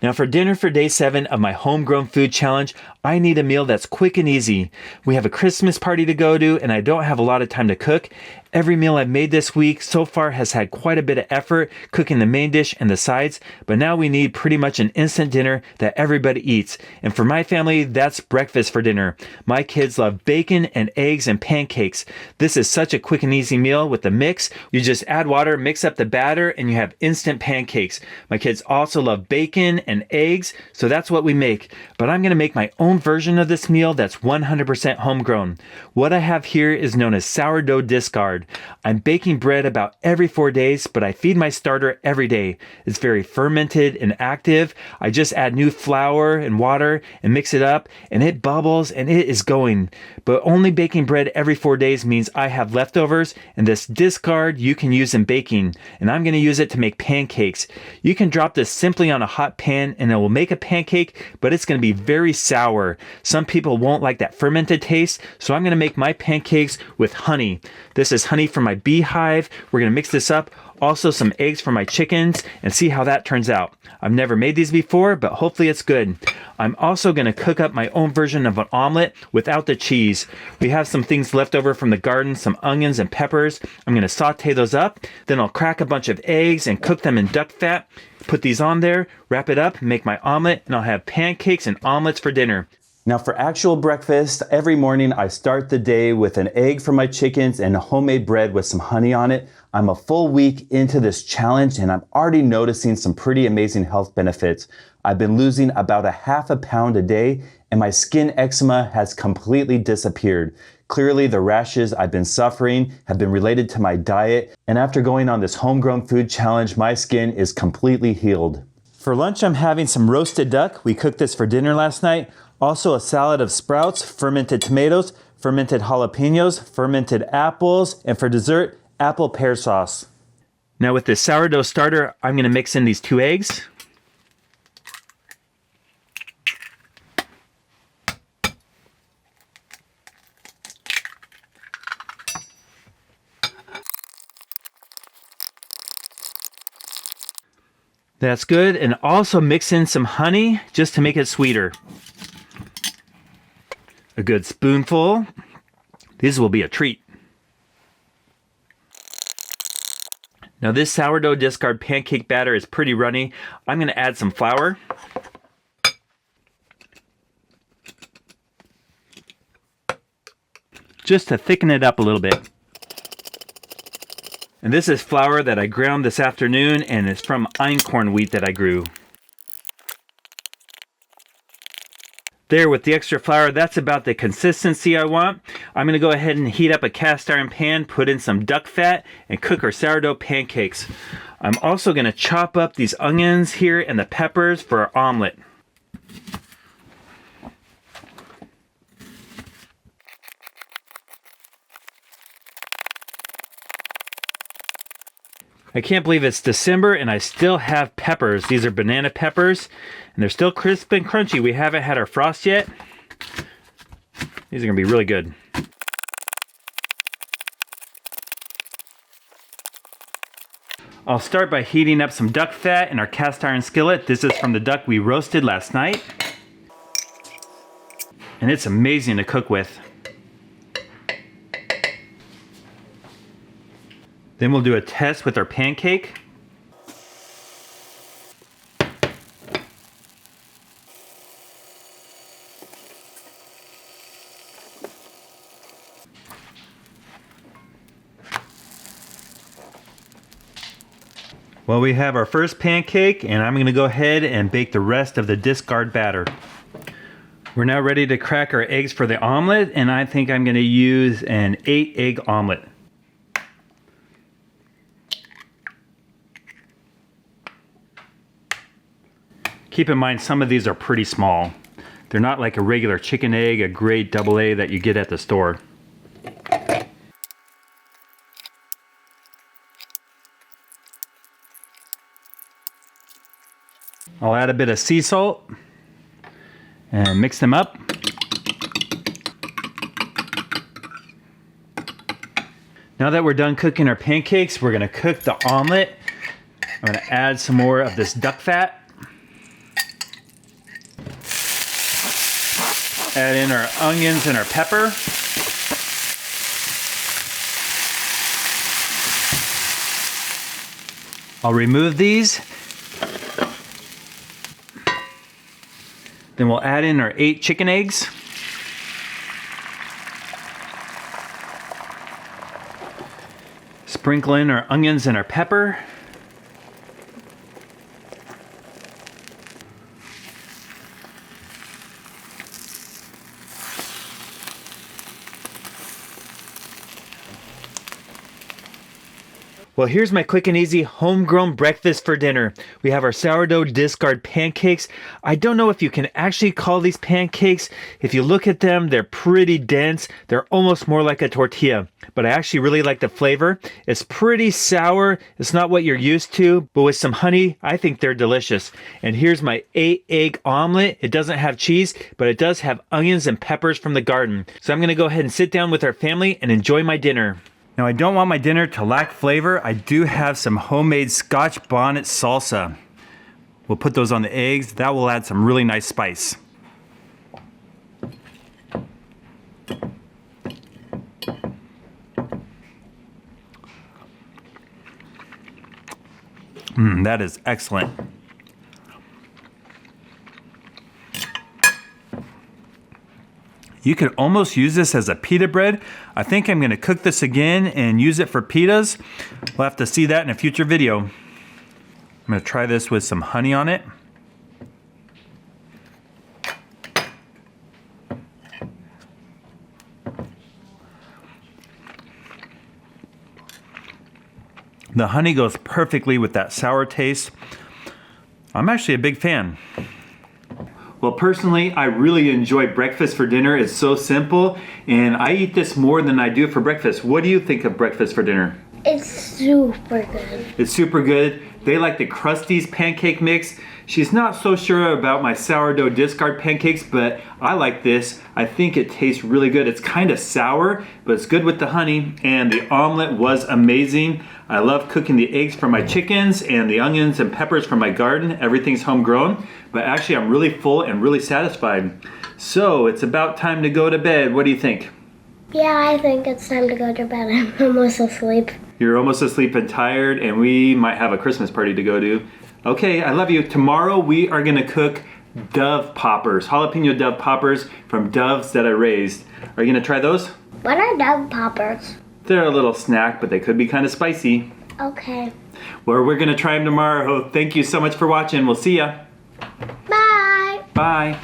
Now for dinner for day 7 of my Homegrown Food Challenge, I need a meal that's quick and easy. We have a Christmas party to go to and I don't have a lot of time to cook. Every meal I've made this week so far has had quite a bit of effort cooking the main dish and the sides, but now we need pretty much an instant dinner that everybody eats. And for my family, that's breakfast for dinner. My kids love bacon and eggs and pancakes. This is such a quick and easy meal with the mix. You just add water, mix up the batter, and you have instant pancakes. My kids also love bacon and eggs, so that's what we make. But I'm going to make my own version of this meal that's 100% homegrown. What I have here is known as sourdough discard. I'm baking bread about every 4 days, but I feed my starter every day. It's very fermented and active. I just add new flour and water and mix it up, and it bubbles and it is going. But only baking bread every 4 days means I have leftovers, and this discard you can use in baking, and I'm going to use it to make pancakes. You can drop this simply on a hot pan and it will make a pancake, but it's going to be very sour. Some people won't like that fermented taste, so I'm going to make my pancakes with honey. This is honey from my beehive. We're going to mix this up. Also some eggs for my chickens and see how that turns out. I've never made these before, but hopefully it's good. I'm also going to cook up my own version of an omelet without the cheese. We have some things left over from the garden, some onions and peppers. I'm going to saute those up. Then I'll crack a bunch of eggs and cook them in duck fat. Put these on there, wrap it up, make my omelet, and I'll have pancakes and omelets for dinner. Now for actual breakfast, every morning I start the day with an egg for my chickens and homemade bread with some honey on it. I'm a full week into this challenge and I'm already noticing some pretty amazing health benefits. I've been losing about a half a pound a day and my skin eczema has completely disappeared. Clearly the rashes I've been suffering have been related to my diet, and after going on this Homegrown Food Challenge, my skin is completely healed. For lunch, I'm having some roasted duck. We cooked this for dinner last night. Also a salad of sprouts, fermented tomatoes, fermented jalapenos, fermented apples, and for dessert, apple pear sauce. Now with this sourdough starter, I'm going to mix in these 2 eggs. That's good, and also mix in some honey just to make it sweeter. A good spoonful. This will be a treat. Now this sourdough discard pancake batter is pretty runny. I'm going to add some flour. Just to thicken it up a little bit. And this is flour that I ground this afternoon, and it's from einkorn wheat that I grew. There, with the extra flour, that's about the consistency I want. I'm going to go ahead and heat up a cast iron pan, put in some duck fat, and cook our sourdough pancakes. I'm also going to chop up these onions here and the peppers for our omelet. I can't believe it's December and I still have peppers. These are banana peppers and they're still crisp and crunchy. We haven't had our frost yet. These are going to be really good. I'll start by heating up some duck fat in our cast iron skillet. This is from the duck we roasted last night. And it's amazing to cook with. Then we'll do a test with our pancake. Well, we have our first pancake, and I'm going to go ahead and bake the rest of the discard batter. We're now ready to crack our eggs for the omelet, and I think I'm going to use an 8-egg omelet. Keep in mind, some of these are pretty small. They're not like a regular chicken egg, a grade AA that you get at the store. I'll add a bit of sea salt and mix them up. Now that we're done cooking our pancakes, we're gonna cook the omelet. I'm gonna add some more of this duck fat. Add in our onions and our pepper. I'll remove these. Then we'll add in our 8 chicken eggs. Sprinkle in our onions and our pepper. Well, here's my quick and easy homegrown breakfast for dinner. We have our sourdough discard pancakes. I don't know if you can actually call these pancakes. If you look at them, they're pretty dense. They're almost more like a tortilla, but I actually really like the flavor. It's pretty sour. It's not what you're used to, but with some honey, I think they're delicious. And here's my 8-egg omelet. It doesn't have cheese, but it does have onions and peppers from the garden. So I'm gonna go ahead and sit down with our family and enjoy my dinner. Now, I don't want my dinner to lack flavor. I do have some homemade Scotch bonnet salsa. We'll put those on the eggs. That will add some really nice spice. That is excellent. You could almost use this as a pita bread. I think I'm gonna cook this again and use it for pitas. We'll have to see that in a future video. I'm gonna try this with some honey on it. The honey goes perfectly with that sour taste. I'm actually a big fan. Well, personally, I really enjoy breakfast for dinner. It's so simple, and I eat this more than I do for breakfast. What do you think of breakfast for dinner? It's super good. It's super good. They like the Krusty's pancake mix. She's not so sure about my sourdough discard pancakes, but I like this. I think it tastes really good. It's kind of sour, but it's good with the honey, and the omelet was amazing. I love cooking the eggs for my chickens and the onions and peppers from my garden. Everything's homegrown, but actually I'm really full and really satisfied. So it's about time to go to bed. What do you think? Yeah, I think it's time to go to bed. I'm almost asleep. You're almost asleep and tired, and we might have a Christmas party to go to. Okay, I love you. Tomorrow we are gonna cook dove poppers, jalapeno dove poppers from doves that I raised. Are you gonna try those? What are dove poppers? They're a little snack, but they could be kind of spicy. Okay. Well, we're gonna try them tomorrow. Thank you so much for watching. We'll see ya. Bye. Bye.